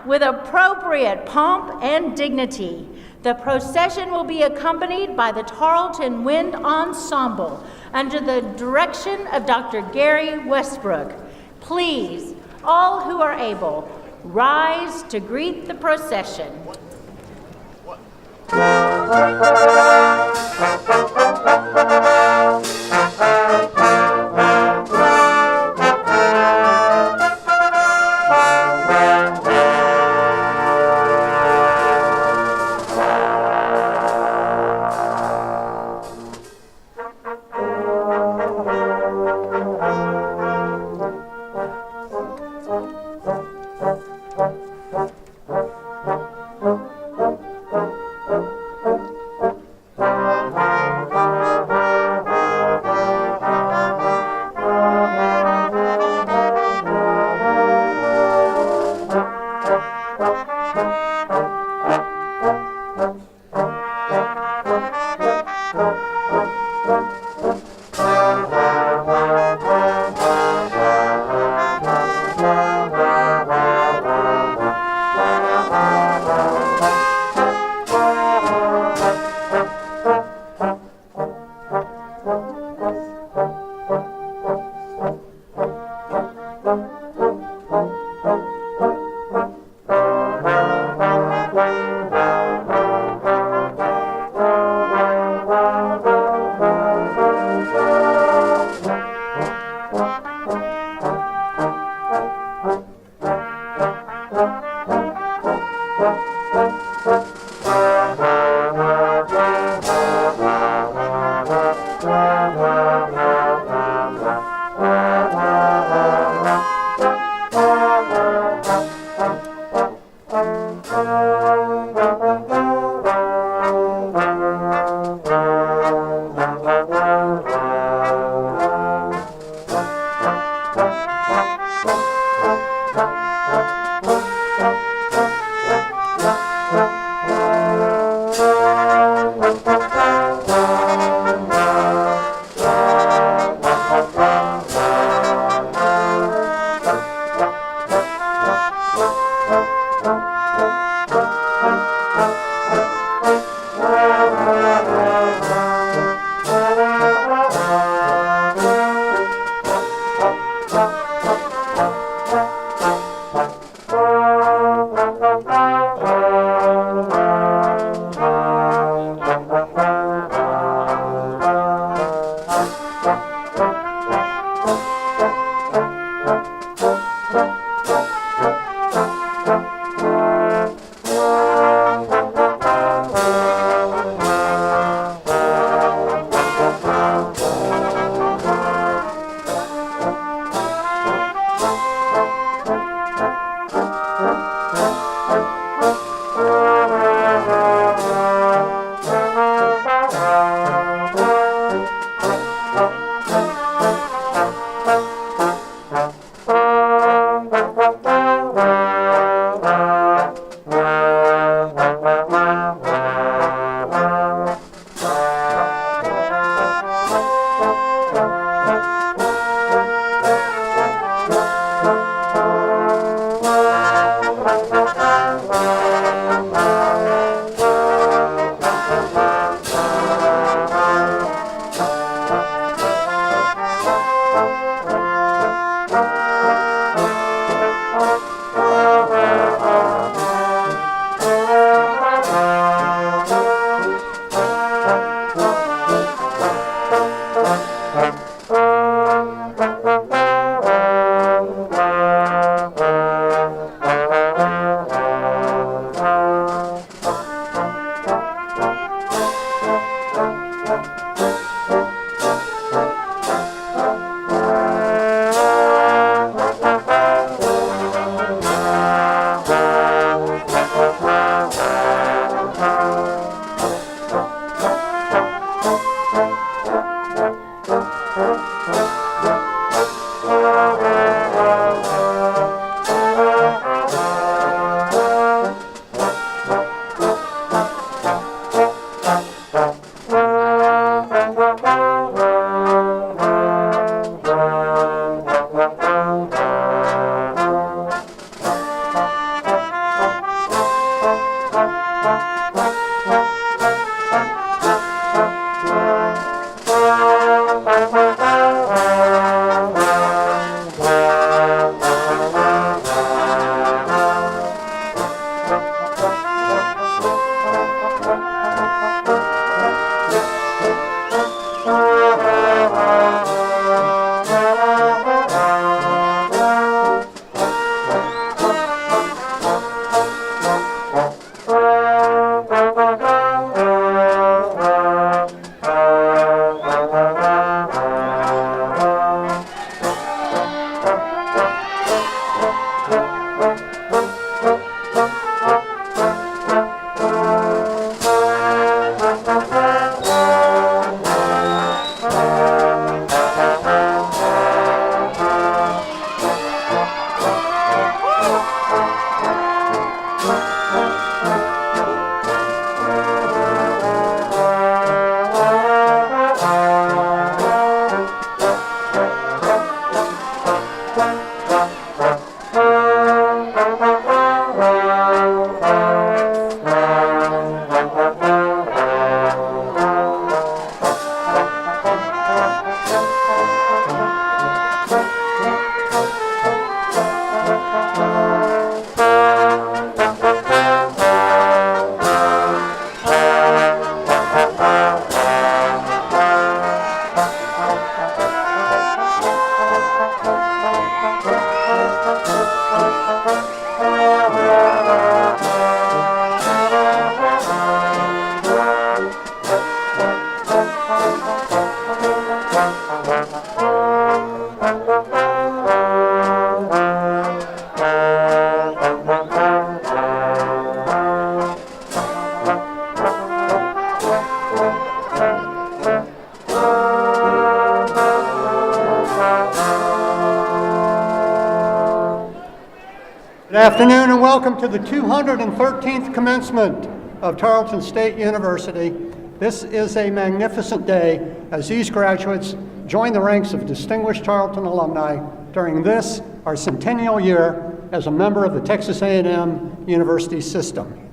with appropriate pomp and dignity. The procession will be accompanied by the Tarleton Wind Ensemble under the direction of Dr. Gary Westbrook. Please, all who are able, rise to greet the procession. Good afternoon and welcome to the 213th commencement of Tarleton State University. This is a magnificent day as these graduates join the ranks of distinguished Tarleton alumni during this, our centennial year as a member of the Texas A&M University system.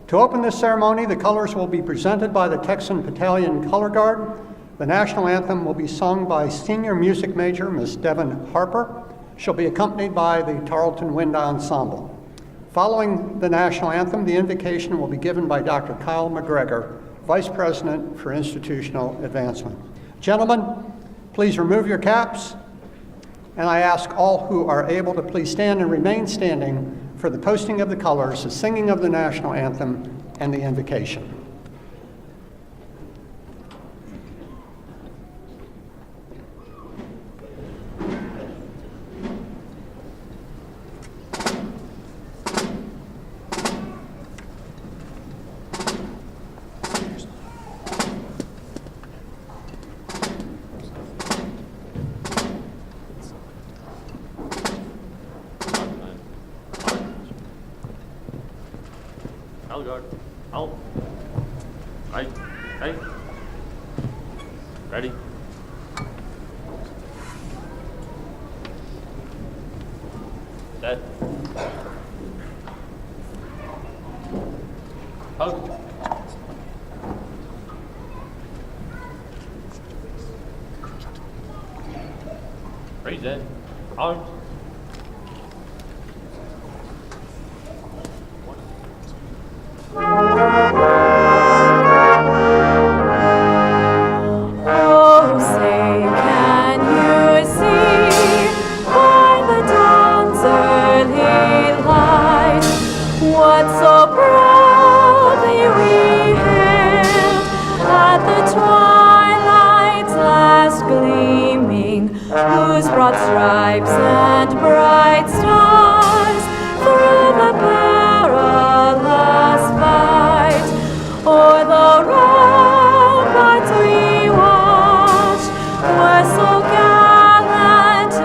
To open this ceremony, the colors will be presented by the Texan Battalion Color Guard. The national anthem will be sung by senior music major Miss Devin Harper. She'll be accompanied by the Tarleton Wind Ensemble. Following the national anthem, the invocation will be given by Dr. Kyle McGregor, Vice President for Institutional Advancement. Gentlemen, please remove your caps, and I ask all who are able to please stand and remain standing for the posting of the colors, the singing of the national anthem, and the invocation. Guard. Out. Right. Right. Ready. Set. Post. Present. Arms. Stripes and bright stars through the perilous fight, o'er the ramparts we watched were so gallantly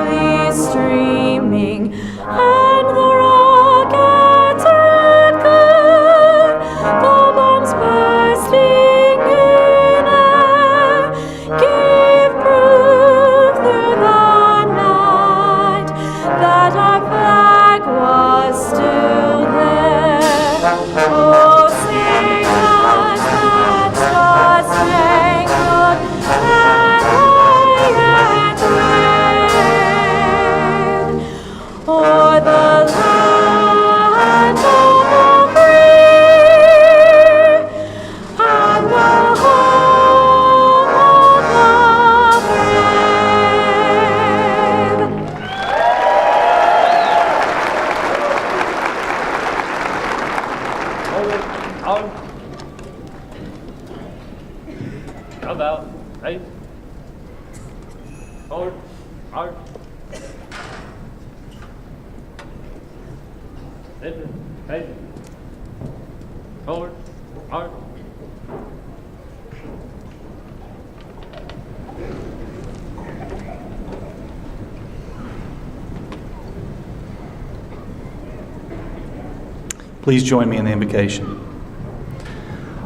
streaming, and the rockets red glare, the bombs bursting in air, gave proof through the that our flag was still there. Oh, sing us that star-spangled banner yet wave, o'er the land of the free and the home of the brave. Out. About. Right. Forward. Out. Listen. Right. Forward. Out. Please join me in the invocation.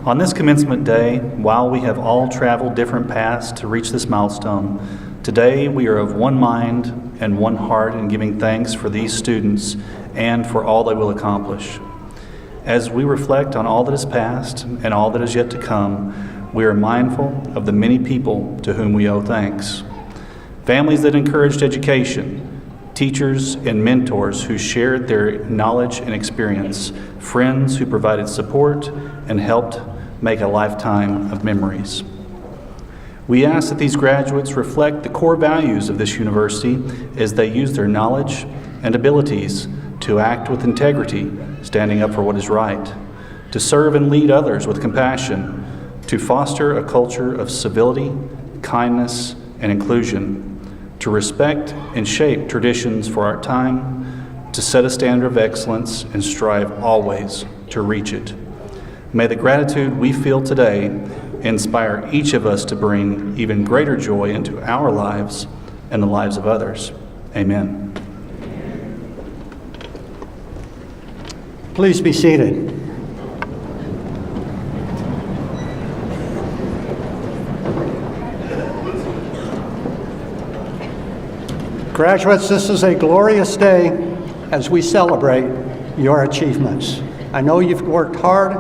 On this commencement day, while we have all traveled different paths to reach this milestone, today we are of one mind and one heart in giving thanks for these students and for all they will accomplish. As we reflect on all that is past and all that is yet to come, we are mindful of the many people to whom we owe thanks. Families that encouraged education, teachers and mentors who shared their knowledge and experience, friends who provided support and helped make a lifetime of memories. We ask that these graduates reflect the core values of this university as they use their knowledge and abilities to act with integrity, standing up for what is right, to serve and lead others with compassion, to foster a culture of civility, kindness, and inclusion, to respect and shape traditions for our time, to set a standard of excellence and strive always to reach it. May the gratitude we feel today inspire each of us to bring even greater joy into our lives and the lives of others. Amen. Please be seated. Graduates, this is a glorious day as we celebrate your achievements. I know you've worked hard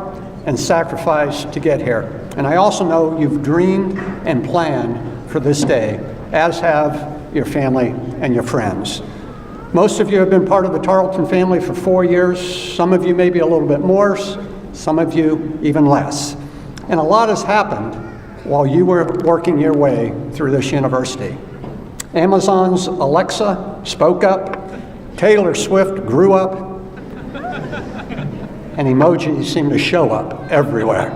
and sacrificed to get here, and I also know you've dreamed and planned for this day, as have your family and your friends. Most of you have been part of the Tarleton family for 4 years. Some of you maybe a little bit more, some of you even less. And a lot has happened while you were working your way through this university. Amazon's Alexa spoke up, Taylor Swift grew up, and emojis seem to show up everywhere.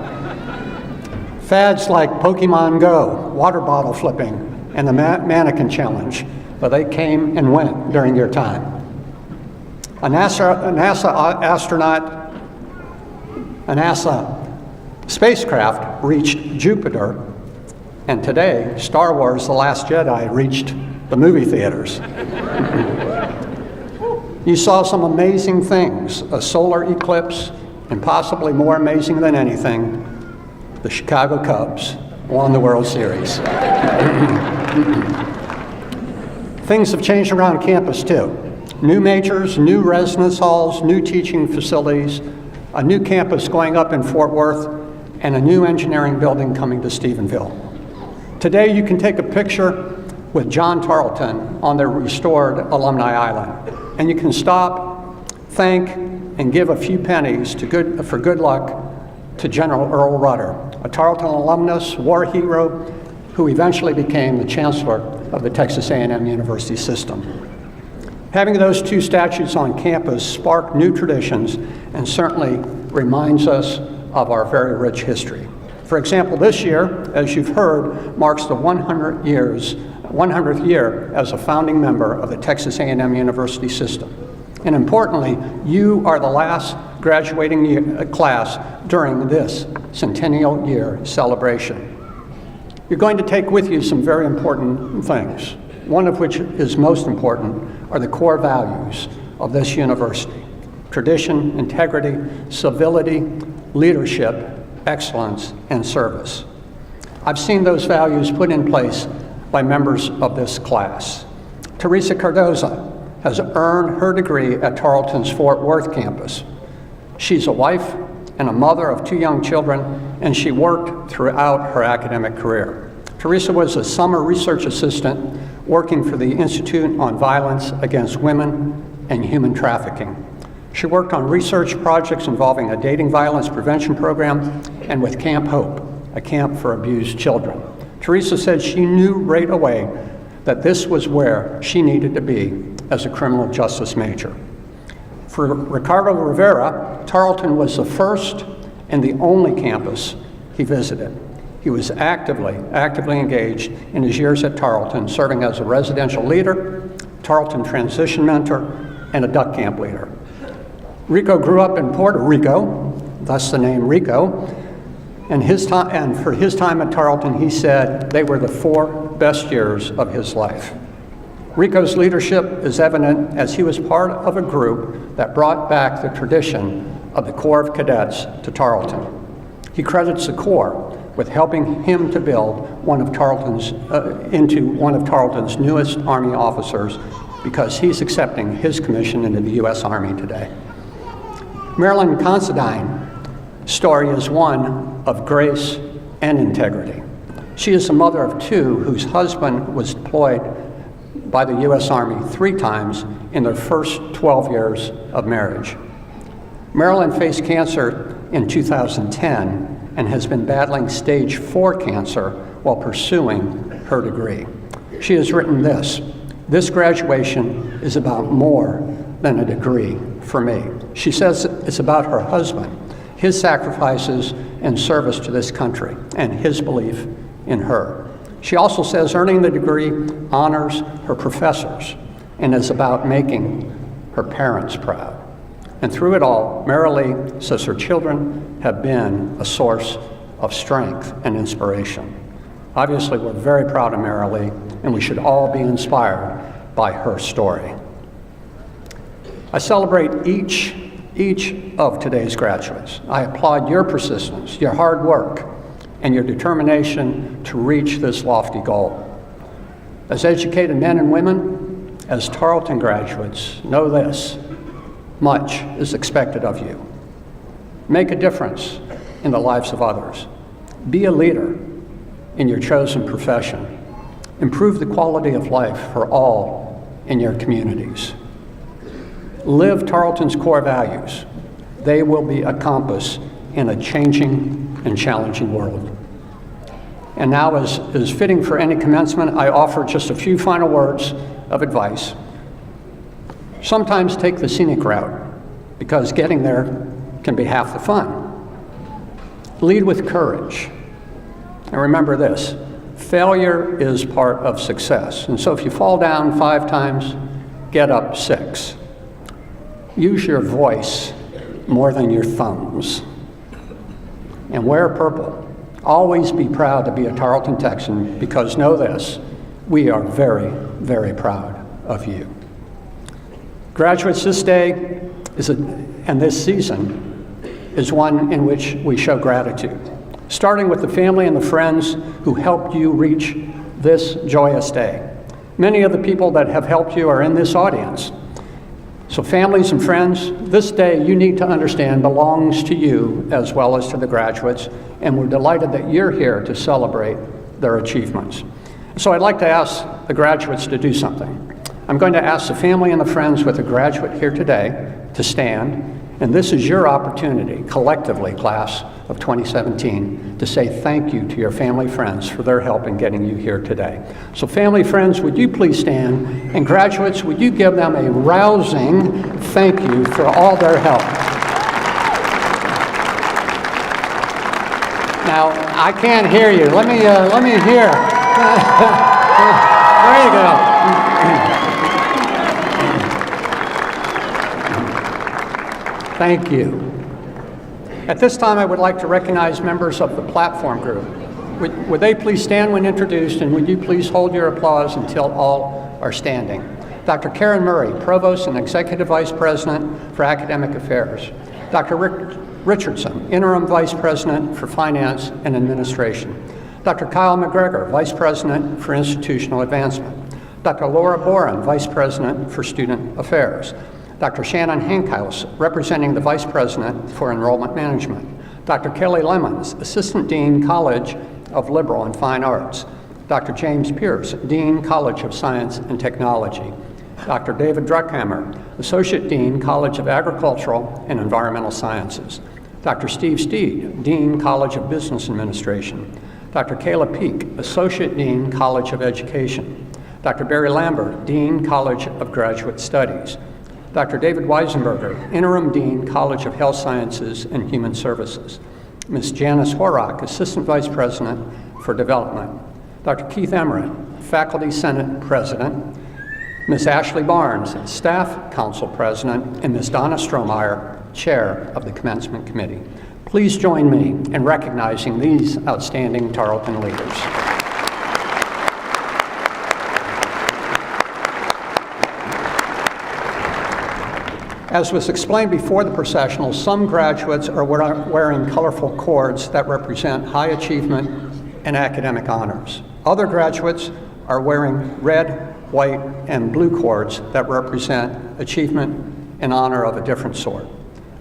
Fads like Pokemon Go, water bottle flipping, and the mannequin challenge, but they came and went during your time. A NASA spacecraft reached Jupiter, and today, Star Wars: The Last Jedi reached the movie theaters. You saw some amazing things, a solar eclipse, and possibly more amazing than anything, the Chicago Cubs won the World Series. Things have changed around campus too. New majors, new residence halls, new teaching facilities, a new campus going up in Fort Worth, and a new engineering building coming to Stephenville. Today you can take a picture with John Tarleton on the restored Alumni Island, and you can stop, thank, and give a few pennies for good luck to General Earl Rudder, a Tarleton alumnus, war hero, who eventually became the Chancellor of the Texas A&M University system. Having those two statues on campus sparked new traditions and certainly reminds us of our very rich history. For example, this year, as you've heard, marks the 100th year as a founding member of the Texas A&M University system. And importantly, you are the last graduating class during this centennial year celebration. You're going to take with you some very important things, one of which is most important are the core values of this university: tradition, integrity, civility, leadership, excellence, and service. I've seen those values put in place by members of this class. Teresa Cardozo has earned her degree at Tarleton's Fort Worth campus. She's a wife and a mother of 2 young children, and she worked throughout her academic career. Teresa was a summer research assistant working for the Institute on Violence Against Women and Human Trafficking. She worked on research projects involving a dating violence prevention program and with Camp Hope, a camp for abused children. Teresa said she knew right away that this was where she needed to be as a criminal justice major. For Ricardo Rivera, Tarleton was the first and the only campus he visited. He was actively engaged in his years at Tarleton, serving as a residential leader, Tarleton transition mentor, and a duck camp leader. Rico grew up in Puerto Rico, thus the name Rico, and for his time at Tarleton, he said they were the 4 best years of his life. Rico's leadership is evident as he was part of a group that brought back the tradition of the Corps of Cadets to Tarleton. He credits the Corps with helping him to build into one of Tarleton's newest Army officers because he's accepting his commission into the U.S. Army today. Marilyn Considine's story is one of grace and integrity. She is a mother of two whose husband was deployed by the U.S. Army 3 times in their first 12 years of marriage. Marilyn faced cancer in 2010 and has been battling stage 4 cancer while pursuing her degree. She has written this: "This graduation is about more than a degree for me." She says it's about her husband, his sacrifices and service to this country, and his belief in her. She also says earning the degree honors her professors and is about making her parents proud. And through it all, Marilee says her children have been a source of strength and inspiration. Obviously, we're very proud of Marilee, and we should all be inspired by her story. I celebrate each of today's graduates. I applaud your persistence, your hard work, and your determination to reach this lofty goal. As educated men and women, as Tarleton graduates, know this: much is expected of you. Make a difference in the lives of others. Be a leader in your chosen profession. Improve the quality of life for all in your communities. Live Tarleton's core values. They will be a compass in a changing and challenging world. And now, as is fitting for any commencement, I offer just a few final words of advice. Sometimes take the scenic route, because getting there can be half the fun. Lead with courage. And remember this: failure is part of success. And so if you fall down 5 times, get up 6. Use your voice more than your thumbs. And wear purple. Always be proud to be a Tarleton Texan, because know this: we are very, very proud of you. Graduates, this day and this season is one in which we show gratitude, starting with the family and the friends who helped you reach this joyous day. Many of the people that have helped you are in this audience. So families and friends, this day you need to understand belongs to you as well as to the graduates, and we're delighted that you're here to celebrate their achievements. So I'd like to ask the graduates to do something. I'm going to ask the family and the friends with a graduate here today to stand, and this is your opportunity, collectively, class of 2017, to say thank you to your family friends for their help in getting you here today. So family, friends, would you please stand, and graduates, would you give them a rousing thank you for all their help. Now, I can't hear you. Let me hear. There you go. Thank you. At this time, I would like to recognize members of the platform group. Would they please stand when introduced, and would you please hold your applause until all are standing? Dr. Karen Murray, Provost and Executive Vice President for Academic Affairs. Dr. Rick Richardson, Interim Vice President for Finance and Administration. Dr. Kyle McGregor, Vice President for Institutional Advancement. Dr. Laura Boren, Vice President for Student Affairs. Dr. Shannon Hankhouse, representing the Vice President for Enrollment Management. Dr. Kelly Lemons, Assistant Dean, College of Liberal and Fine Arts. Dr. James Pierce, Dean, College of Science and Technology. Dr. David Druckhammer, Associate Dean, College of Agricultural and Environmental Sciences. Dr. Steve Steed, Dean, College of Business Administration. Dr. Kayla Peak, Associate Dean, College of Education. Dr. Barry Lambert, Dean, College of Graduate Studies. Dr. David Weisenberger, Interim Dean, College of Health Sciences and Human Services. Ms. Janice Horak, Assistant Vice President for Development. Dr. Keith Emmerich, Faculty Senate President. Ms. Ashley Barnes, Staff Council President, and Ms. Donna Strohmeyer, Chair of the Commencement Committee. Please join me in recognizing these outstanding Tarleton leaders. As was explained before the processional, some graduates are wearing colorful cords that represent high achievement and academic honors. Other graduates are wearing red white, and blue cords that represent achievement and honor of a different sort.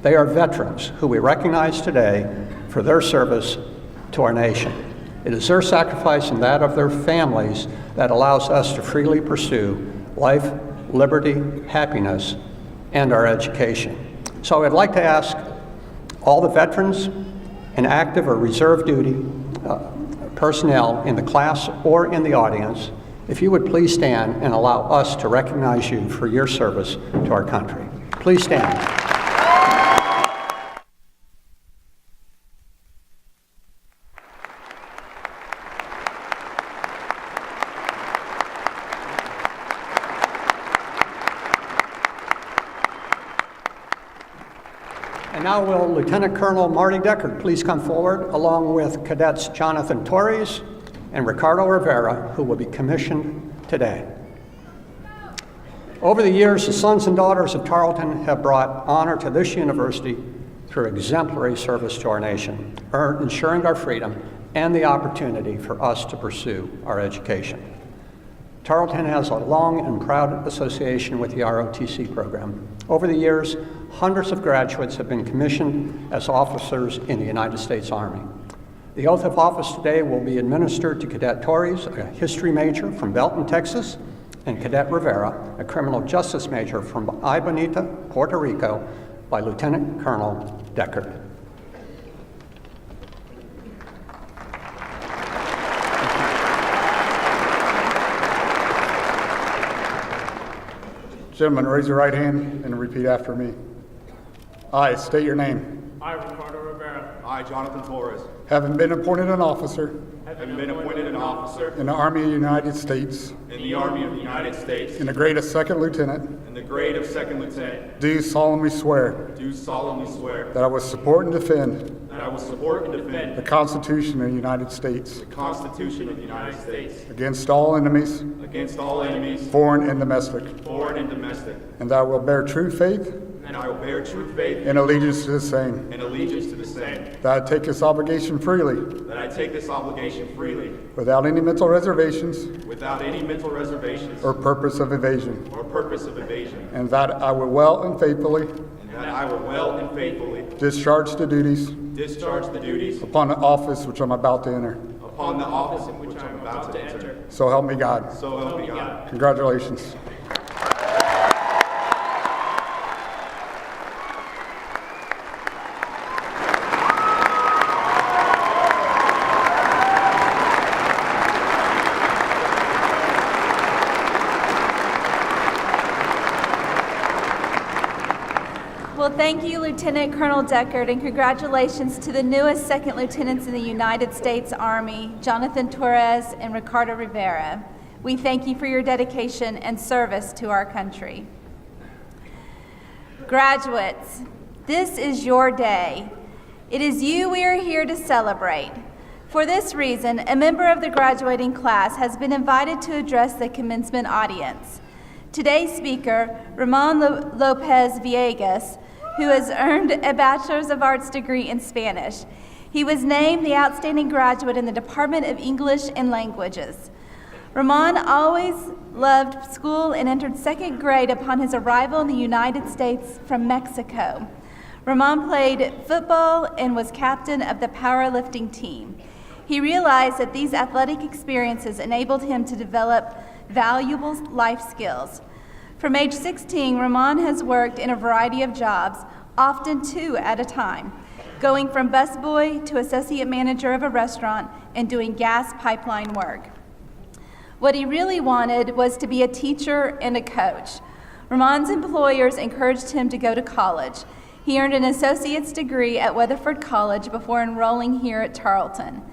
They are veterans who we recognize today for their service to our nation. It is their sacrifice and that of their families that allows us to freely pursue life, liberty, happiness, and our education. So I'd like to ask all the veterans and active or reserve duty personnel in the class or in the audience, if you would please stand and allow us to recognize you for your service to our country. Please stand. And now will Lieutenant Colonel Marty Deckard please come forward, along with Cadets Jonathan Torres and Ricardo Rivera, who will be commissioned today. Over the years, the sons and daughters of Tarleton have brought honor to this university through exemplary service to our nation, ensuring our freedom and the opportunity for us to pursue our education. Tarleton has a long and proud association with the ROTC program. Over the years, hundreds of graduates have been commissioned as officers in the United States Army. The oath of office today will be administered to Cadet Torres, a history major from Belton, Texas, and Cadet Rivera, a criminal justice major from Bonita, Puerto Rico, by Lieutenant Colonel Deckard. Gentlemen, raise your right hand and repeat after me. I state your name. I, Ricardo Rivera, I, Jonathan Torres, Having been appointed an officer having been appointed an officer in the Army of the United States in the Army of the United States in the grade of second lieutenant, in the grade of second lieutenant, do solemnly swear do solemnly swear that I will support and defend that I will support and defend the Constitution of the United States the Constitution of the United States against all enemies, against all enemies, foreign and domestic, foreign and domestic, and that I will bear true faith and I will bear true faith and allegiance to the same, and allegiance to the same, that I take this obligation freely that I take this obligation freely without any mental reservations without any mental reservations or purpose of evasion, or purpose of evasion, and that I will well and faithfully and that I will well and faithfully discharge the duties discharge the duties upon the office which I'm about to enter. upon the office in which I am about to enter. So help me God. So help me God. Congratulations. Well, thank you, Lieutenant Colonel Deckard, and congratulations to the newest second lieutenants in the United States Army, Jonathan Torres and Ricardo Rivera. We thank you for your dedication and service to our country. Graduates, this is your day. It is you we are here to celebrate. For this reason, a member of the graduating class has been invited to address the commencement audience. Today's speaker, Ramn Lpez Villegas, who has earned a Bachelor's of Arts degree in Spanish. He was named the outstanding graduate in the Department of English and Languages. Ramn always loved school and entered second grade upon his arrival in the United States from Mexico. Ramn played football and was captain of the powerlifting team. He realized that these athletic experiences enabled him to develop valuable life skills. From age 16, Ramn has worked in a variety of jobs, often 2 at a time, going from busboy to associate manager of a restaurant and doing gas pipeline work. What he really wanted was to be a teacher and a coach. Ramn's employers encouraged him to go to college. He earned an associate's degree at Weatherford College before enrolling here at Tarleton.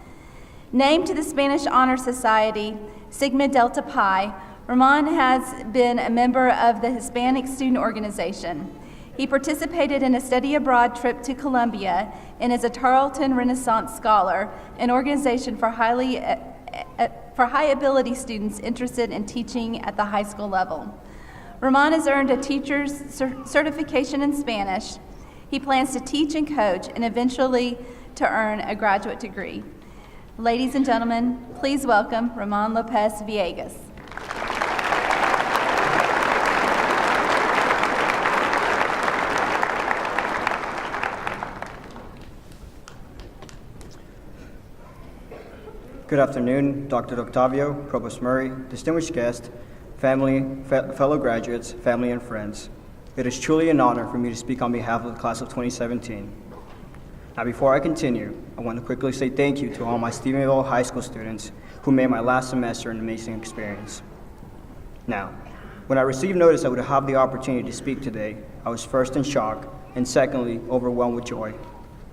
Named to the Spanish Honor Society, Sigma Delta Pi, Ramn has been a member of the Hispanic Student Organization. He participated in a study abroad trip to Colombia and is a Tarleton Renaissance Scholar, an organization for high ability students interested in teaching at the high school level. Ramn has earned a teacher's certification in Spanish. He plans to teach and coach and eventually to earn a graduate degree. Ladies and gentlemen, please welcome Ramn Lpez Villegas. Good afternoon, Dr. Octavio, Provost Murray, distinguished guests, family, fellow graduates, family, and friends. It is truly an honor for me to speak on behalf of the class of 2017. Now, before I continue, I want to quickly say thank you to all my Stephenville High School students who made my last semester an amazing experience. Now, when I received notice I would have the opportunity to speak today, I was first in shock, and secondly, overwhelmed with joy.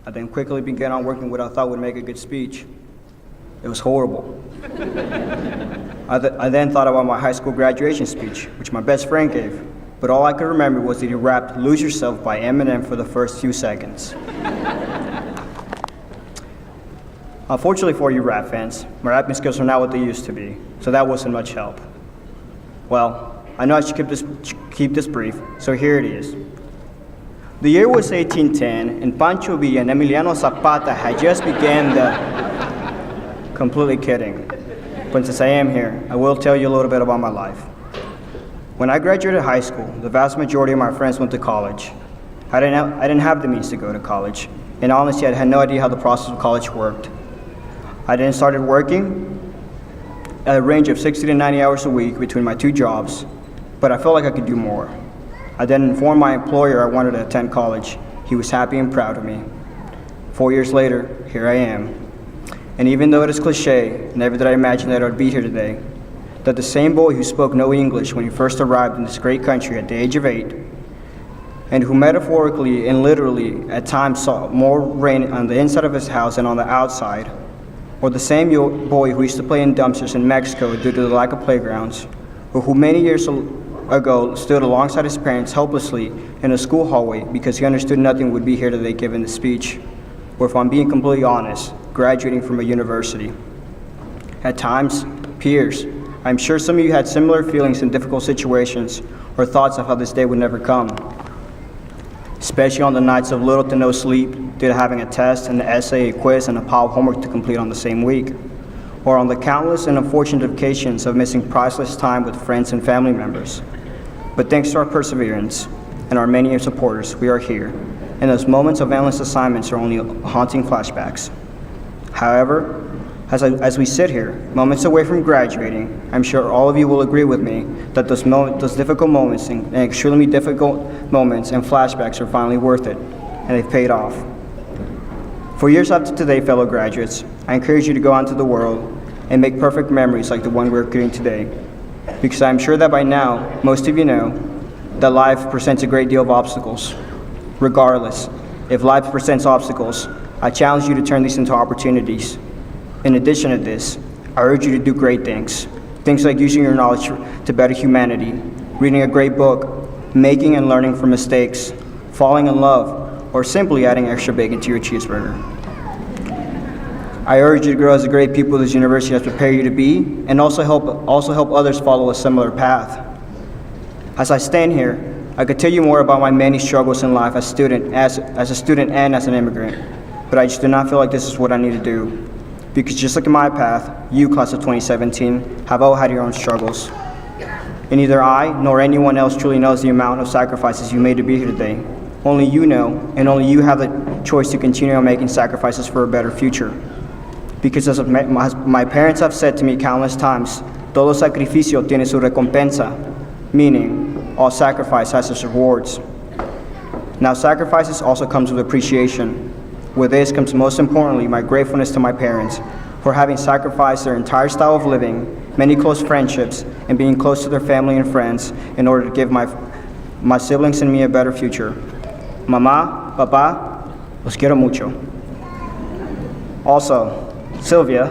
I then quickly began on working what I thought would make a good speech. It was horrible. I then thought about my high school graduation speech, which my best friend gave, but all I could remember was that he rapped "Lose Yourself" by Eminem for the first few seconds. Unfortunately for you rap fans, my rapping skills are not what they used to be, so that wasn't much help. Well, I know I should keep this brief, so here it is. The year was 1810, and Pancho Villa and Emiliano Zapata had just began the... Completely kidding. But since I am here, I will tell you a little bit about my life. When I graduated high school, the vast majority of my friends went to college. I didn't have the means to go to college, and honestly, I had no idea how the process of college worked. I then started working at a range of 60 to 90 hours a week between my two jobs, but I felt like I could do more. I then informed my employer I wanted to attend college. He was happy and proud of me. 4 years later, here I am. And even though it is cliche, never did I imagine that I would be here today, that the same boy who spoke no English when he first arrived in this great country at the age of 8, and who metaphorically and literally at times saw more rain on the inside of his house than on the outside, or the same boy who used to play in dumpsters in Mexico due to the lack of playgrounds, or who many years ago stood alongside his parents helplessly in a school hallway because he understood nothing would be here today given the speech, or if I'm being completely honest, graduating from a university. At times, peers, I'm sure some of you had similar feelings in difficult situations or thoughts of how this day would never come, especially on the nights of little to no sleep due to having a test, an essay, a quiz, and a pile of homework to complete on the same week, or on the countless and unfortunate occasions of missing priceless time with friends and family members. But thanks to our perseverance and our many supporters, we are here, and those moments of endless assignments are only haunting flashbacks. However, as we sit here, moments away from graduating, I'm sure all of you will agree with me that those difficult moments and extremely difficult moments and flashbacks are finally worth it, and they've paid off. For years after today, fellow graduates, I encourage you to go out into the world and make perfect memories like the one we're creating today, because I'm sure that by now, most of you know that life presents a great deal of obstacles. Regardless, if life presents obstacles, I challenge you to turn these into opportunities. In addition to this, I urge you to do great things. Things like using your knowledge to better humanity, reading a great book, making and learning from mistakes, falling in love, or simply adding extra bacon to your cheeseburger. I urge you to grow as the great people this university has prepared you to be, and also help others follow a similar path. As I stand here, I could tell you more about my many struggles in life as a student and as an immigrant, but I just do not feel like this is what I need to do. Because just like in my path, you, class of 2017, have all had your own struggles. And neither I nor anyone else truly knows the amount of sacrifices you made to be here today. Only you know, and only you have the choice to continue on making sacrifices for a better future. Because as my parents have said to me countless times, todo sacrificio tiene su recompensa, meaning all sacrifice has its rewards. Now, sacrifices also comes with appreciation. With this comes most importantly my gratefulness to my parents for having sacrificed their entire style of living, many close friendships, and being close to their family and friends in order to give my siblings and me a better future. Mamá, papá, los quiero mucho. Also, Sylvia,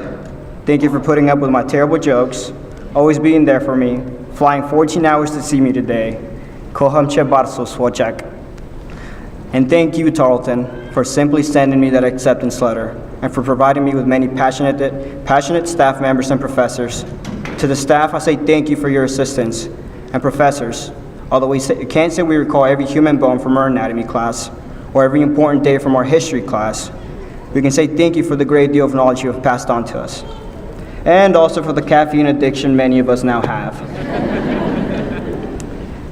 thank you for putting up with my terrible jokes, always being there for me, flying 14 hours to see me today. Kocham cię bardzo, Słodziak. And thank you, Tarleton, for simply sending me that acceptance letter and for providing me with many passionate staff members and professors. To the staff, I say thank you for your assistance. And professors, although we can't say we recall every human bone from our anatomy class or every important day from our history class, we can say thank you for the great deal of knowledge you have passed on to us. And also for the caffeine addiction many of us now have.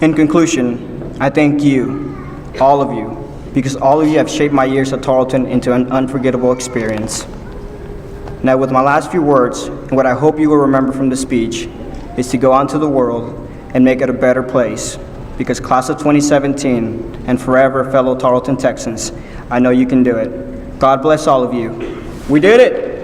In conclusion, I thank you, all of you, because all of you have shaped my years at Tarleton into an unforgettable experience. Now, with my last few words, and what I hope you will remember from the speech, is to go out into the world and make it a better place. Because class of 2017 and forever fellow Tarleton Texans, I know you can do it. God bless all of you. We did it!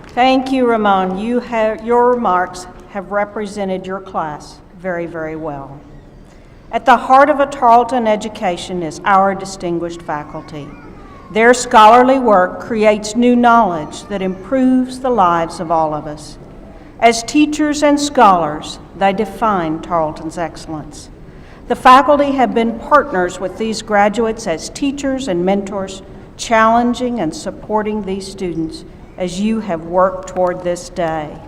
Thank you, Ramn. Your remarks have represented your class very, very well. At the heart of a Tarleton education is our distinguished faculty. Their scholarly work creates new knowledge that improves the lives of all of us. As teachers and scholars, they define Tarleton's excellence. The faculty have been partners with these graduates as teachers and mentors, challenging and supporting these students as you have worked toward this day.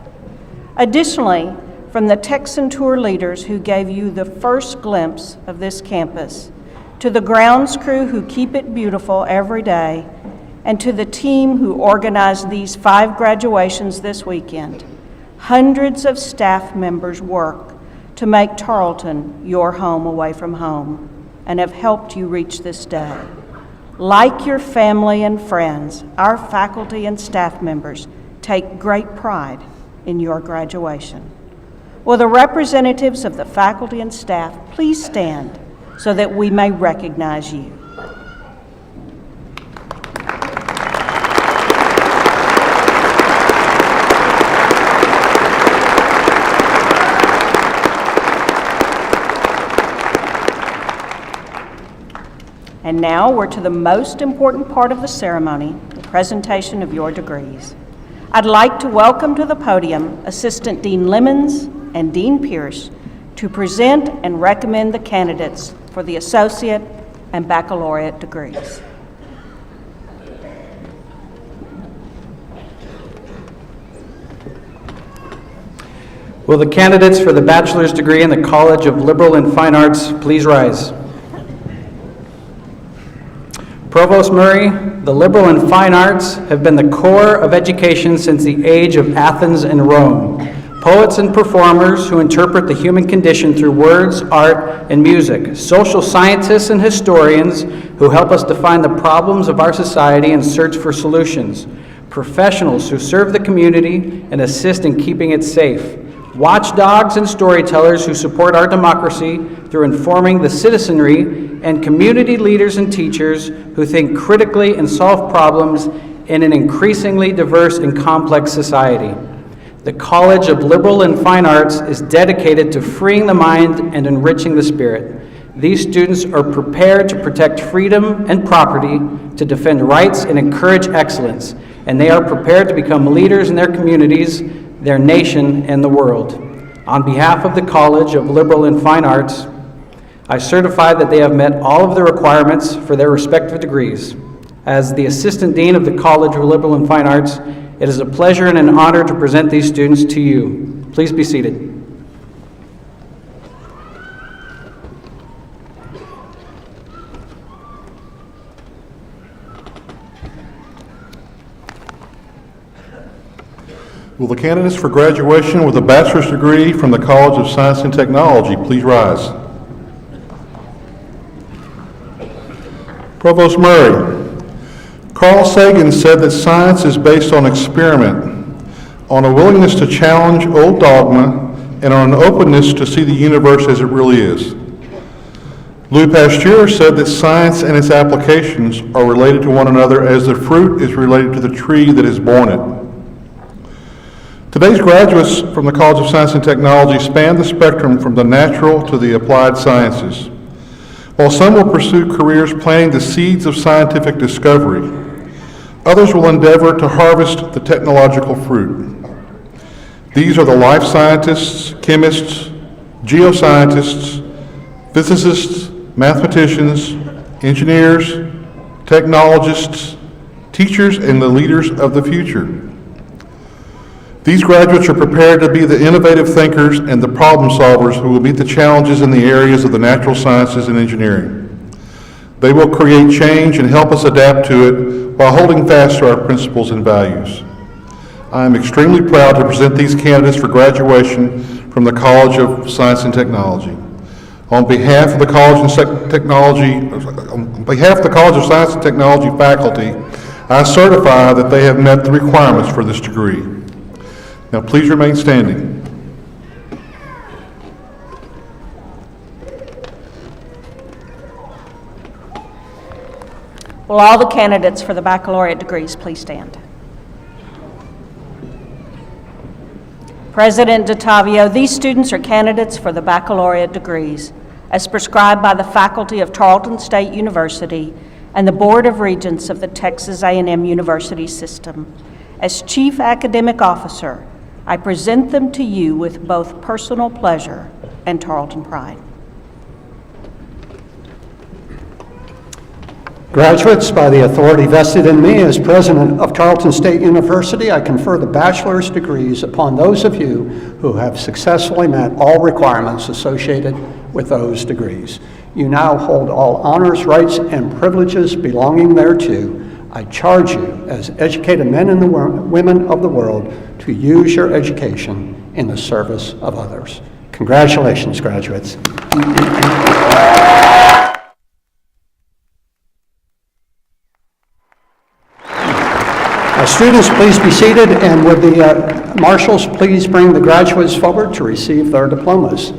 Additionally, from the Texan tour leaders who gave you the first glimpse of this campus, to the grounds crew who keep it beautiful every day, and to the team who organized these 5 graduations this weekend, hundreds of staff members work to make Tarleton your home away from home and have helped you reach this day. Like your family and friends, our faculty and staff members take great pride in your graduation. Will the representatives of the faculty and staff please stand so that we may recognize you? And now we're to the most important part of the ceremony, the presentation of your degrees. I'd like to welcome to the podium Assistant Dean Lemons and Dean Pierce to present and recommend the candidates for the Associate and Baccalaureate degrees. Will the candidates for the bachelor's degree in the College of Liberal and Fine Arts please rise? Provost Murray, the liberal and fine arts have been the core of education since the age of Athens and Rome. Poets and performers who interpret the human condition through words, art, and music. Social scientists and historians who help us define the problems of our society and search for solutions. Professionals who serve the community and assist in keeping it safe. Watchdogs and storytellers who support our democracy through informing the citizenry, and community leaders and teachers who think critically and solve problems in an increasingly diverse and complex society. The College of Liberal and Fine Arts is dedicated to freeing the mind and enriching the spirit. These students are prepared to protect freedom and property, to defend rights and encourage excellence, and they are prepared to become leaders in their communities, their nation, and the world. On behalf of the College of Liberal and Fine Arts, I certify that they have met all of the requirements for their respective degrees. As the Assistant Dean of the College of Liberal and Fine Arts, it is a pleasure and an honor to present these students to you. Please be seated. Will the candidates for graduation with a bachelor's degree from the College of Science and Technology please rise? Provost Murray, Carl Sagan said that science is based on experiment, on a willingness to challenge old dogma, and on an openness to see the universe as it really is. Lpez said that science and its applications are related to one another as the fruit is related to the tree that has borne it. Today's graduates from the College of Science and Technology span the spectrum from the natural to the applied sciences. While some will pursue careers planting the seeds of scientific discovery, others will endeavor to harvest the technological fruit. These are the life scientists, chemists, geoscientists, physicists, mathematicians, engineers, technologists, teachers, and the leaders of the future. These graduates are prepared to be the innovative thinkers and the problem solvers who will meet the challenges in the areas of the natural sciences and engineering. They will create change and help us adapt to it while holding fast to our principles and values. I am extremely proud to present these candidates for graduation from the College of Science and Technology. On behalf of the College of Science and Technology faculty, I certify that they have met the requirements for this degree. Now, please remain standing. Will all the candidates for the baccalaureate degrees please stand? President DeTavio, these students are candidates for the baccalaureate degrees as prescribed by the faculty of Tarleton State University and the Board of Regents of the Texas A&M University system. As Chief Academic Officer, I present them to you with both personal pleasure and Tarleton pride. Graduates, by the authority vested in me as president of Tarleton State University, I confer the bachelor's degrees upon those of you who have successfully met all requirements associated with those degrees. You now hold all honors, rights, and privileges belonging thereto. I charge you as educated men and women of the world to use your education in the service of others. Congratulations, graduates. Students, please be seated, and would the marshals please bring the graduates forward to receive their diplomas.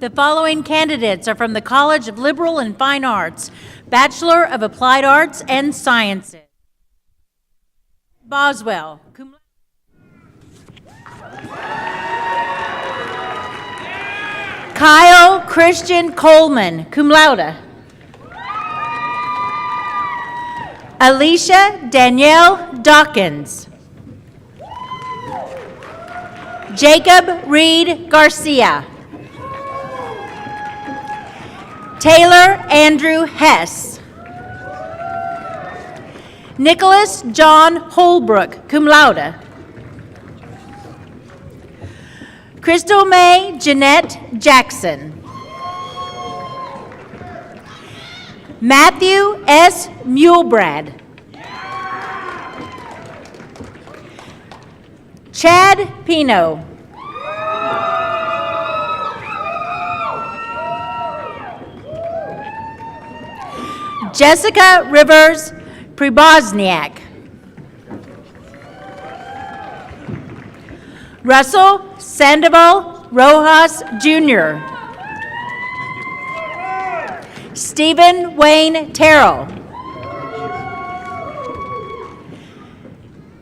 The following candidates are from the College of Liberal and Fine Arts, Bachelor of Applied Arts and Sciences. Boswell, cum laude. Kyle Christian Coleman, cum laude. Alicia Danielle Dawkins. Jacob Reed Garcia. Taylor Andrew Hess. Nicholas John Holbrook, cum laude. Crystal May Jeanette Jackson. Matthew S. Mulebrad. Chad Pino. Jessica Rivers Pribozniak. Russell Sandoval Rojas Jr. Stephen Wayne Terrell.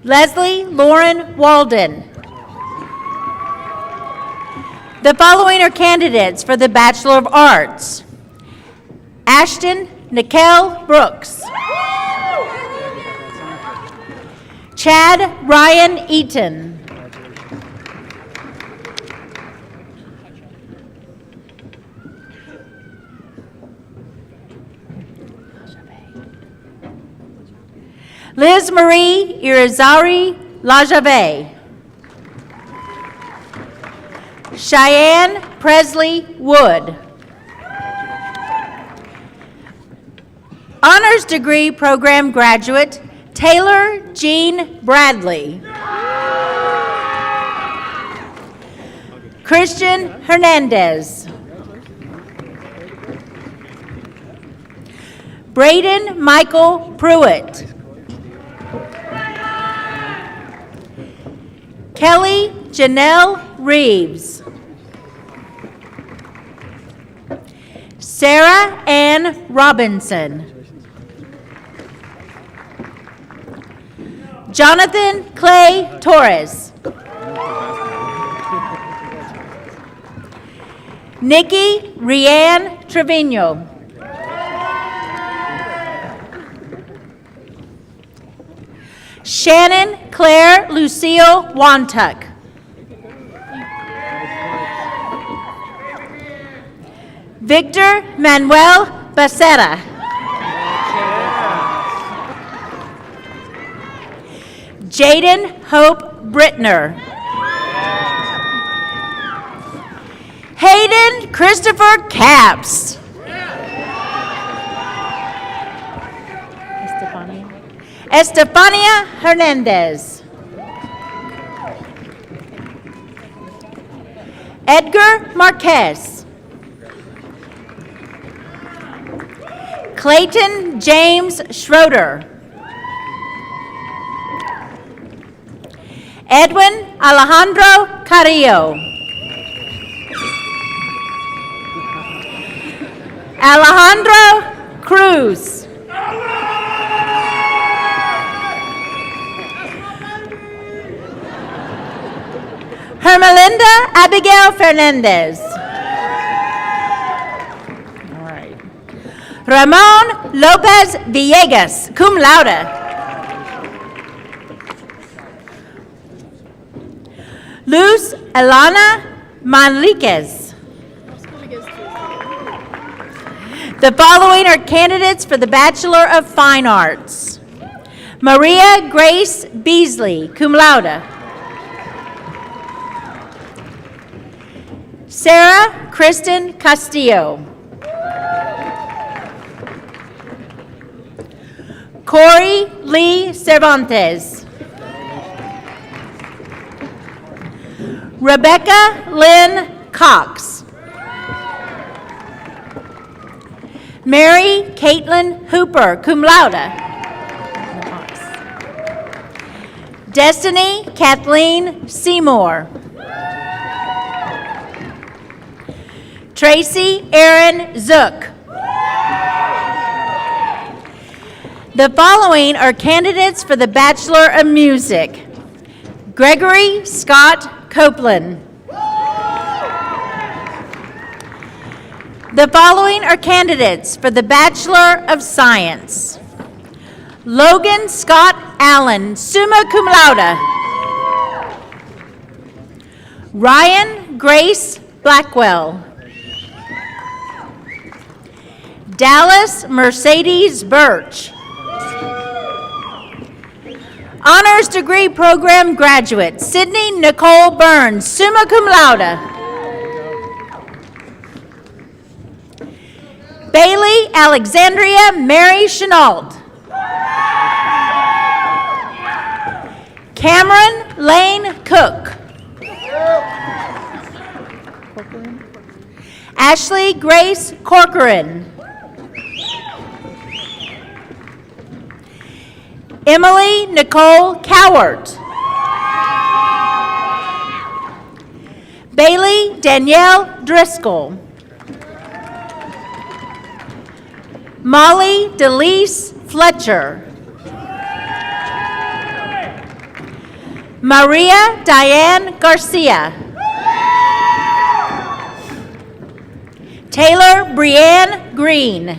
Leslie Lauren Walden. The following are candidates for the Bachelor of Arts. Ashton Nicole Brooks. Chad Ryan Eaton. Liz Marie Irizarry Lajave. Cheyenne Presley Wood. Honors degree program graduate Taylor Jean Bradley. Christian Hernandez. Braden Michael Pruitt. Kelly Janelle Reeves. Sarah Ann Robinson. Jonathan Clay Torres. Nikki Rianne Trevino. Shannon Claire Lucille Wantuck. Victor Manuel Becerra. Jaden Hope Brittner. Braden Christopher Capps. Estefania Hernandez. Edgar Marquez. Clayton James Schroeder. Edwin Alejandro Carrillo. Alejandro Cruz. Hermelinda Abigail Fernandez. All right. Ramon Lopez Villegas, cum laude. Luz Elana Manriquez. The following are candidates for the Bachelor of Fine Arts. Maria Grace Beasley, cum laude. Sarah Kristen Castillo. Corey Lee Cervantes. Rebecca Lynn Cox. Mary Caitlin Hooper, cum laude. Destiny Kathleen Seymour. Tracy Aaron Zook. The following are candidates for the Bachelor of Music. Gregory Scott Copeland. The following are candidates for the Bachelor of Science. Logan Scott Allen, summa cum laude. Ryan Grace Blackwell. Dallas Mercedes Birch. Honors degree program graduate, Sydney Nicole Burns, summa cum laude. Bailey Alexandria Mary Chenault. Cameron Lane Cook. Ashley Grace Corcoran. Emily Nicole Cowart. Bailey Danielle Driscoll. Molly Delise Fletcher. Maria Diane Garcia. Taylor Brianne Green.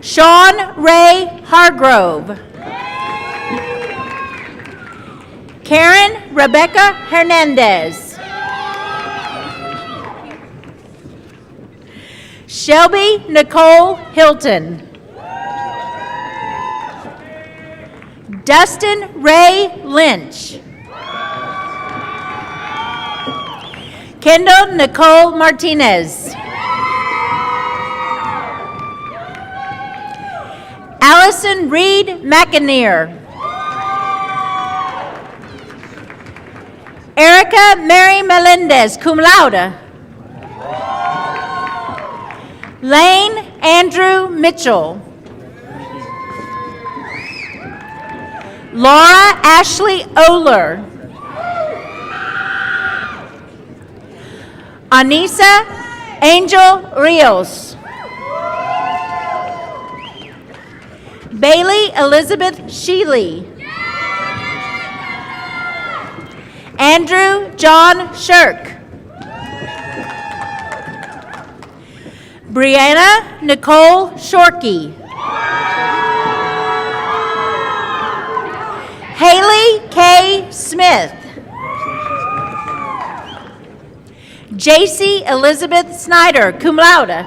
Sean Ray Hargrove. Karen Rebecca Hernandez. Shelby Nicole Hilton. Dustin Ray Lynch. Kendall Nicole Martinez. Allison Reed McAnear. Erica Mary Melendez, cum laude. Lane Andrew Mitchell. Laura Ashley Oler. Anissa Angel Rios. Bailey Elizabeth Sheely. Andrew John Shirk. Brianna Nicole Shorkey. Haley K. Smith. JC Elizabeth Snyder, cum laude.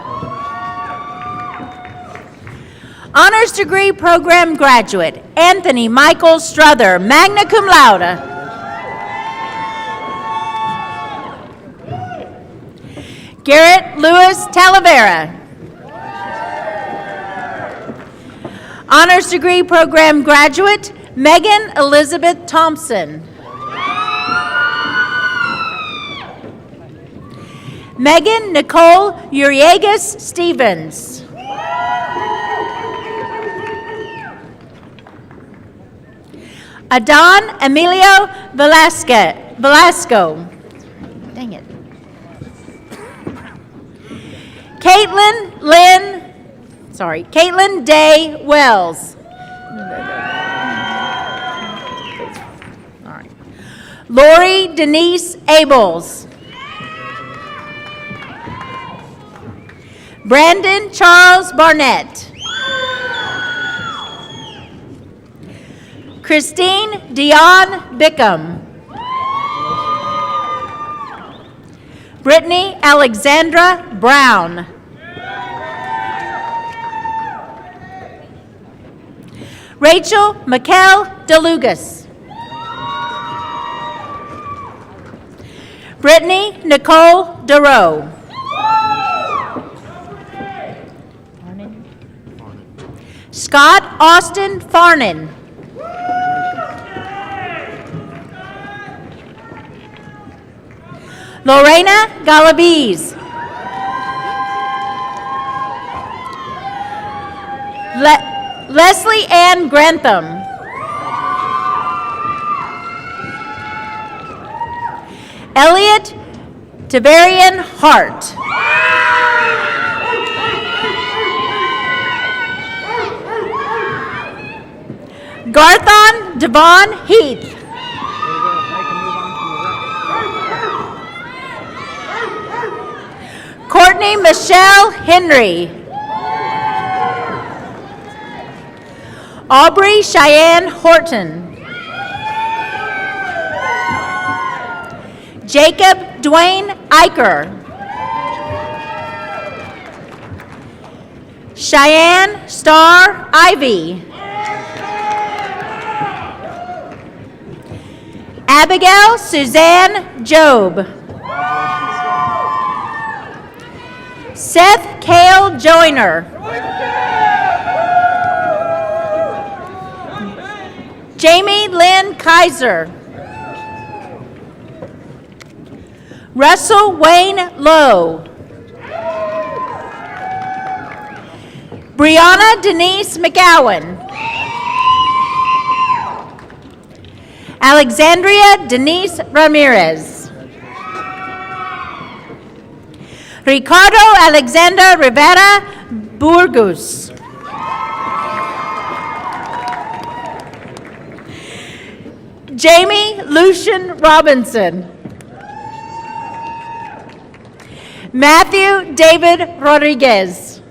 Honors degree program graduate, Anthony Michael Struther, magna cum laude. Garrett Lewis Talavera. Honors degree program graduate, Megan Elizabeth Thompson. Megan Nicole Uriegas Stevens. Adon Emilio Velasco. Dang it. Caitlin Day Wells. All right. Lori Denise Abels. Brandon Charles Barnett. Christine Dion Bickham. Brittany Alexandra Brown. Rachel Mikkel DeLugas. Brittany Nicole DeRoe. Scott Austin Farnan. Lorena Galaviz. Leslie Ann Grantham. Elliot Tavarian Hart. Garthon Devon Heath. Courtney Michelle Henry. Aubrey Cheyenne Horton. Jacob Dwayne Eicher. Cheyenne Star Ivy. Abigail Suzanne Job. Seth Cale Joyner. Jamie Lynn Kaiser. Russell Wayne Lowe. Brianna Denise McGowan. Alexandria Denise Ramirez. Ricardo Alexander Rivera Burgos. Jamie Lucian Robinson. Matthew David Rodriguez.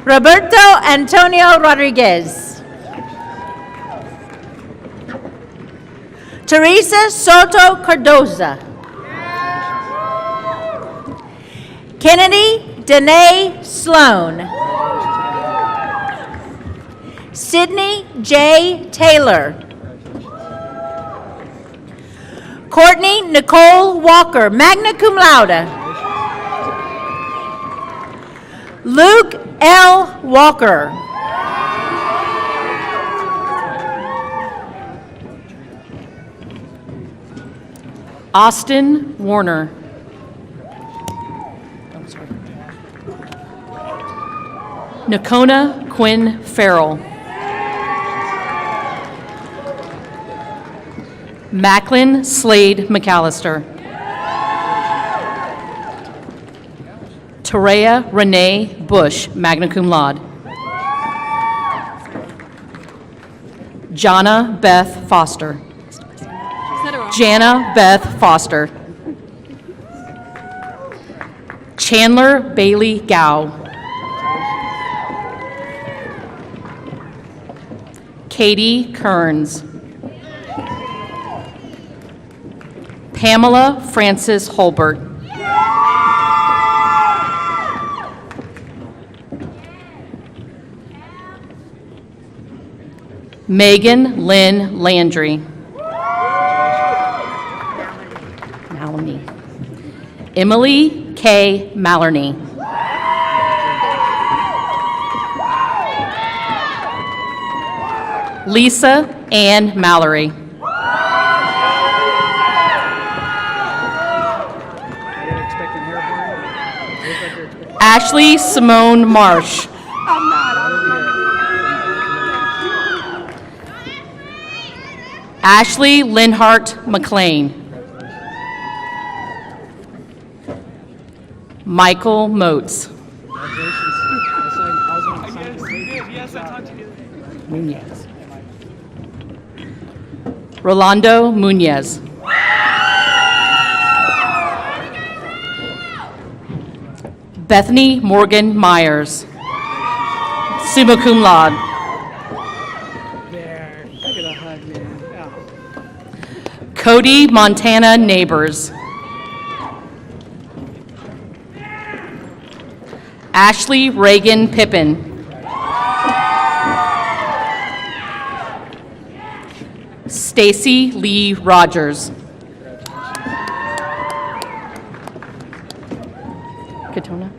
Roberto Antonio Rodriguez. Teresa Soto Cardozo. Kennedy Danae Sloan. Sydney J. Taylor. Courtney Nicole Walker, magna cum laude. Luke L. Walker. Austin Warner. Nakona Quinn Farrell. Macklin Slade McAllister. Toraya Renee Bush, magna cum laude. Jana Beth Foster. Jana Beth Foster. Chandler Bailey Gow. Katie Kearns. Pamela Francis Holbert. Megan Lynn Landry. Maloney. Emily K. Mallarney. Lisa Ann Mallory. Ashley Simone Marsh. Ashley Linhart McLean. Michael Motes. Munez. Rolando Munez. Bethany Morgan Myers. Summa cum laude. Cody Montana Neighbors. Ashley Reagan Pippin. Stacy Lee Rogers. Katana.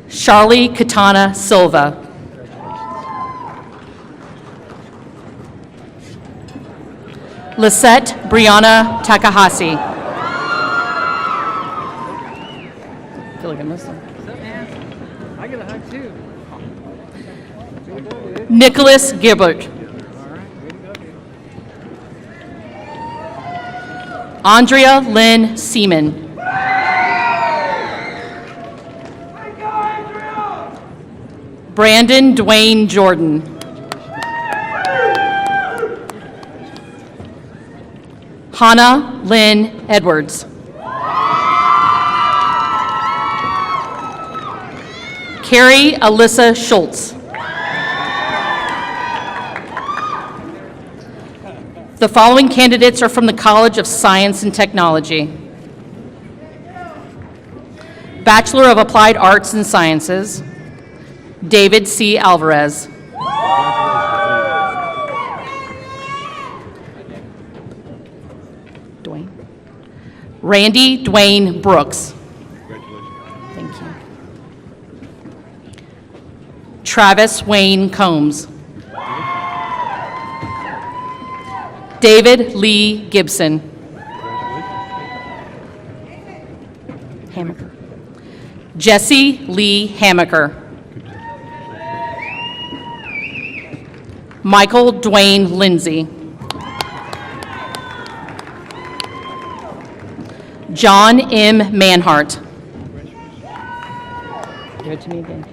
Charlie Katana Silva. Lisette Brianna Takahashi. I feel like I missed them. I get a hug too. Nicholas Gibbert. Andrea Lynn Seaman. Brandon Dwayne Jordan. Hannah Lynn Edwards. Carrie Alyssa Schultz. The following candidates are from the College of Science and Technology. Bachelor of Applied Arts and Sciences, David C. Alvarez. Dwayne. Randy Dwayne Brooks. Thank you. Travis Wayne Combs. David Lee Gibson. Hamaker. Jesse Lee Hamaker. Michael Dwayne Lindsay. John M. Manhart. Give it to me again.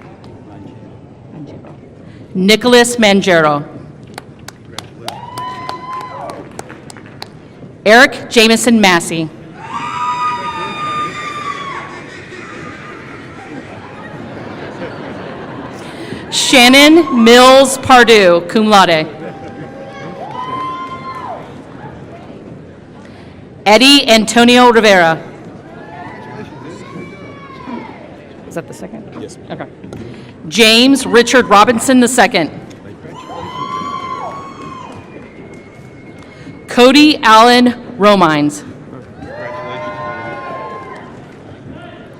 Nicholas Mangiero. Eric Jameson Massey. Shannon Mills Pardue, cum laude. Eddie Antonio Rivera. Is that the second? Yes. Okay. James Richard Robinson II. Cody Allen Romines.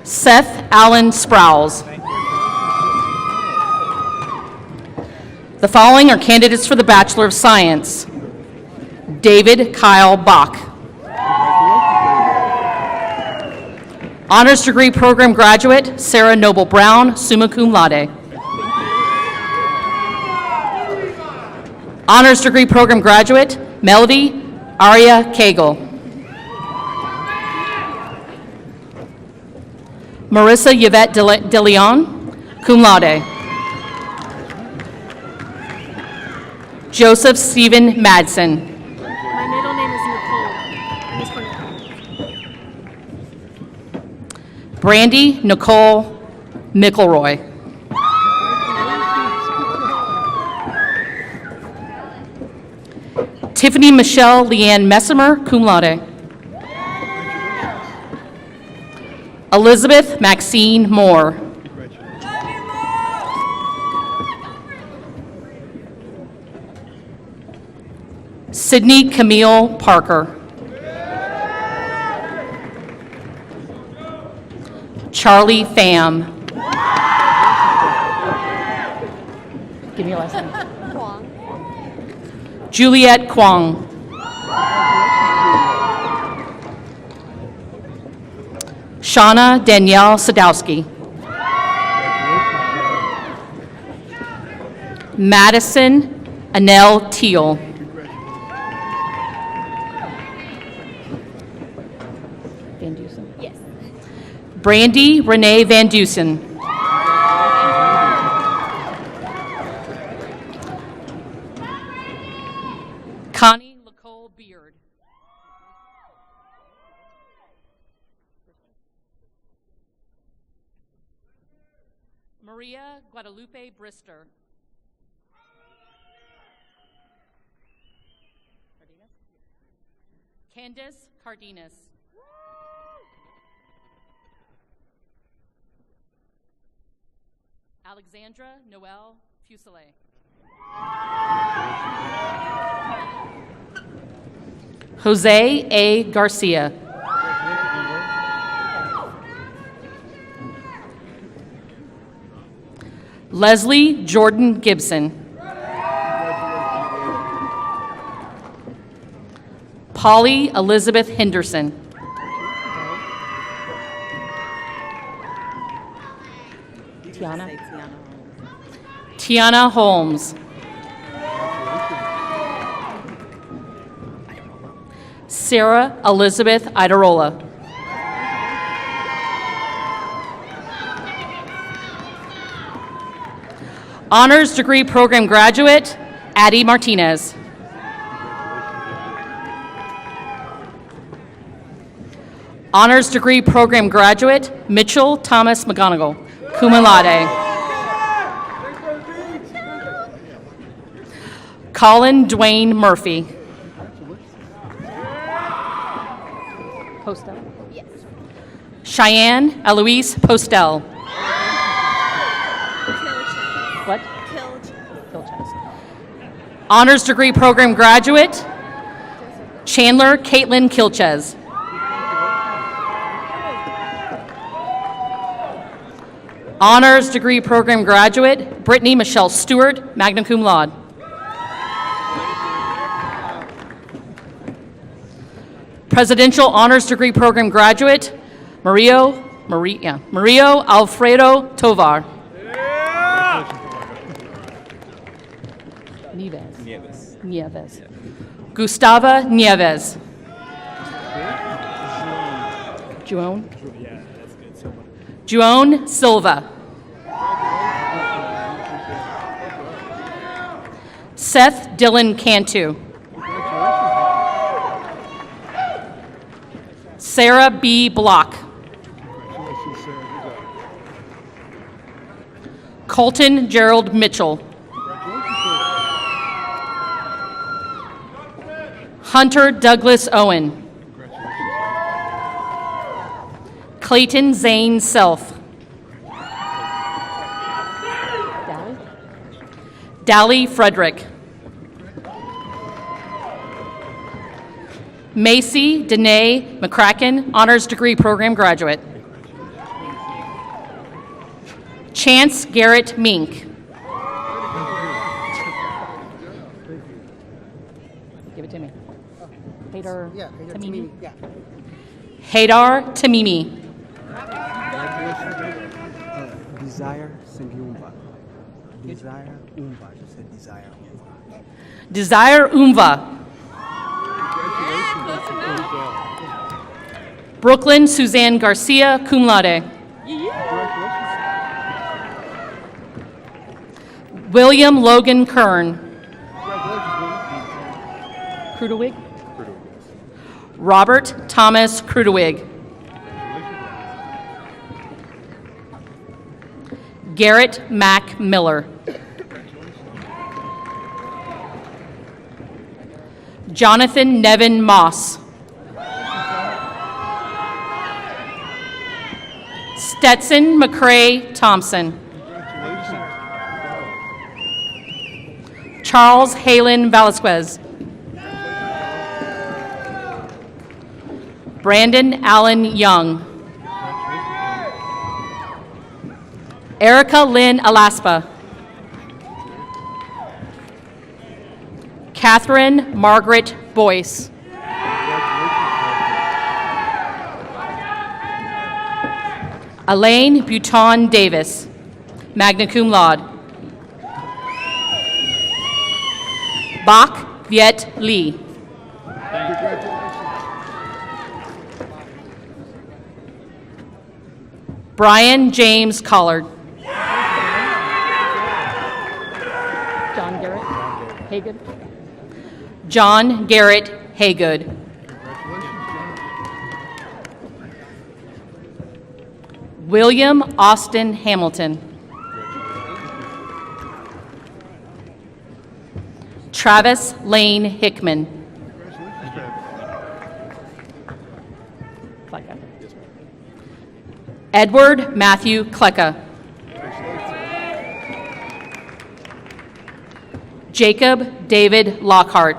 Seth Allen Sprouse. The following are candidates for the Bachelor of Science. David Kyle Bach. Honors degree program graduate, Sarah Noble Brown, summa cum laude. Honors degree program graduate, Melody Aria Cagle. Marissa Yvette De Leon, cum laude. Joseph Stephen Madsen. My middle name is Nicole. Brandy Nicole McElroy. Tiffany Michelle Leanne Messimer, cum laude. Elizabeth Maxine Moore. Sydney Camille Parker. Charlie Pham. Give me your last name. Juliet Kwong. Shauna Danielle Sadowski. Madison Anel Teal. Van Dusen? Yes. Brandy Renee Van Dusen. Connie Nicole Beard. Maria Guadalupe Brister. Candace Cardenas. Alexandra Noel Fuselier. Jose A. Garcia. Leslie Jordan Gibson. Polly Elizabeth Henderson. Tiana Holmes. Sarah Elizabeth Idarola. Honors Degree Program Graduate, Addie Martinez. Honors Degree Program Graduate, Mitchell Thomas McGonigal, cum laude. Colin Dwayne Murphy. Postel? Yes. Cheyenne Eloise Postel. What? Kilches. Honors Degree Program Graduate, Chandler Caitlin Kilches. Honors Degree Program Graduate, Brittany Michelle Stewart, magna cum laude. Presidential Honors Degree Program Graduate, Mario Alfredo Tovar. Nieves. Gustava Nieves. Juone Silva. Seth Dylan Cantu. Sarah B. Block. Colton Gerald Mitchell. Hunter Douglas Owen. Clayton Zane Self. Dally Frederick. Macy Danae McCracken, Honors Degree Program Graduate. Chance Garrett Mink. Give it to me. Haydar Tamimi. Haydar Tamimi. Desire Sengiumba. Desire Umba. You said Desire Umba. Desire Umva. Brooklyn Suzanne Garcia, cum laude. William Logan Kern. Krudewig. Robert Thomas Krudewig. Garrett Mack Miller. Jonathan Nevin Moss. Stetson McCrae Thompson. Charles Halen Velasquez. Brandon Allen Young. Erica Lynn Alaspa. Catherine Margaret Boyce. Elaine Buton Davis, magna cum laude. Bach Viet Lee. Brian James Collard. John Garrett Haygood. John Garrett Haygood. William Austin Hamilton. Travis Lane Hickman. Edward Matthew Klecka. Jacob David Lockhart.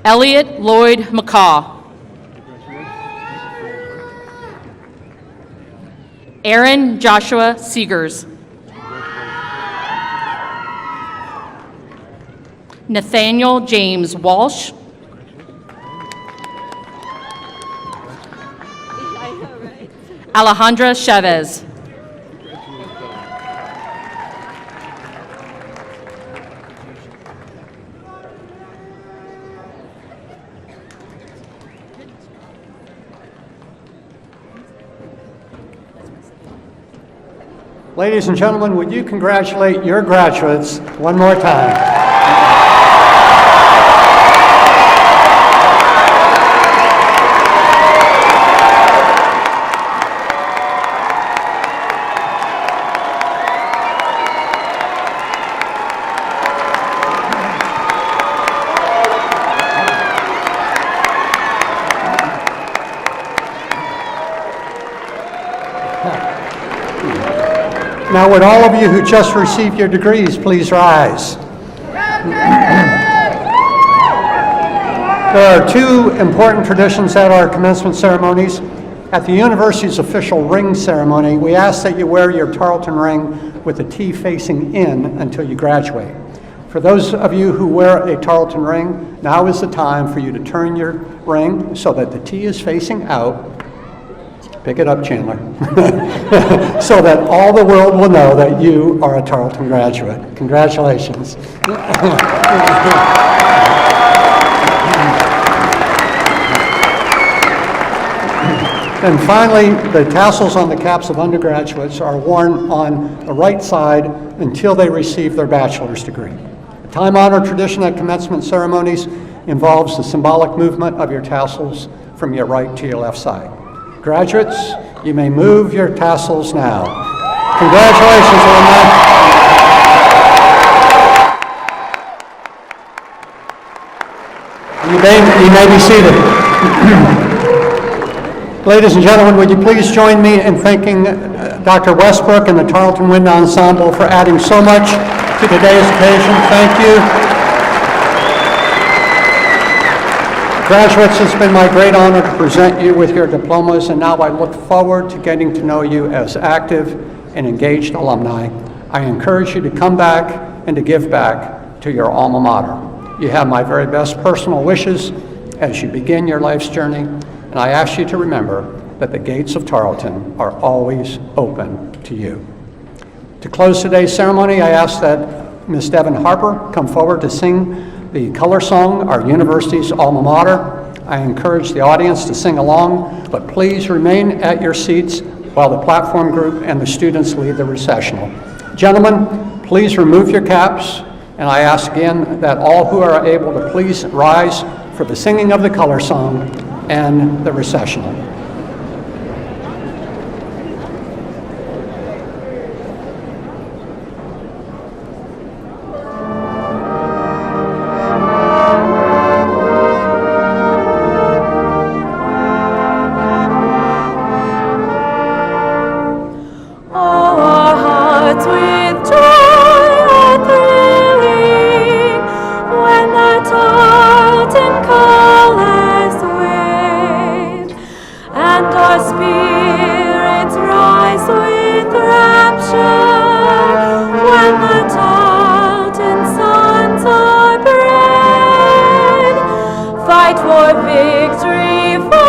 Elliot Lloyd McCaw. Aaron Joshua Seegers. Nathaniel James Walsh. Alejandra Chavez. Ladies and gentlemen, would you congratulate your graduates one more time? Now, would all of you who just received your degrees please rise? There are two important traditions at our commencement ceremonies. At the university's official ring ceremony, we ask that you wear your Tarleton ring with the T facing in until you graduate. For those of you who wear a Tarleton ring, now is the time for you to turn your ring so that the T is facing out. Pick it up, Chandler. So that all the world will know that you are a Tarleton graduate. Congratulations. And finally, the tassels on the caps of undergraduates are worn on the right side until they receive their bachelor's degree. A time-honored tradition at commencement ceremonies involves the symbolic movement of your tassels from your right to your left side. Graduates, you may move your tassels now. Congratulations, alumni. You may be seated. Ladies and gentlemen, would you please join me in thanking Dr. Westbrook and the Tarleton Wind Ensemble for adding so much to today's occasion. Thank you. Graduates, it's been my great honor to present you with your diplomas, and now I look forward to getting to know you as active and engaged alumni. I encourage you to come back and to give back to your alma mater. You have my very best personal wishes as you begin your life's journey, and I ask you to remember that the gates of Tarleton are always open to you. To close today's ceremony, I ask that Ms. Devin Harper come forward to sing the color song, our university's alma mater. I encourage the audience to sing along, but please remain at your seats while the platform group and the students lead the recessional. Gentlemen, please remove your caps, and I ask again that all who are able to please rise for the singing of the color song and the recessional. Tarleton colors wave. hearts rise with rapture when the Tarleton sons are brave. Fight for victory.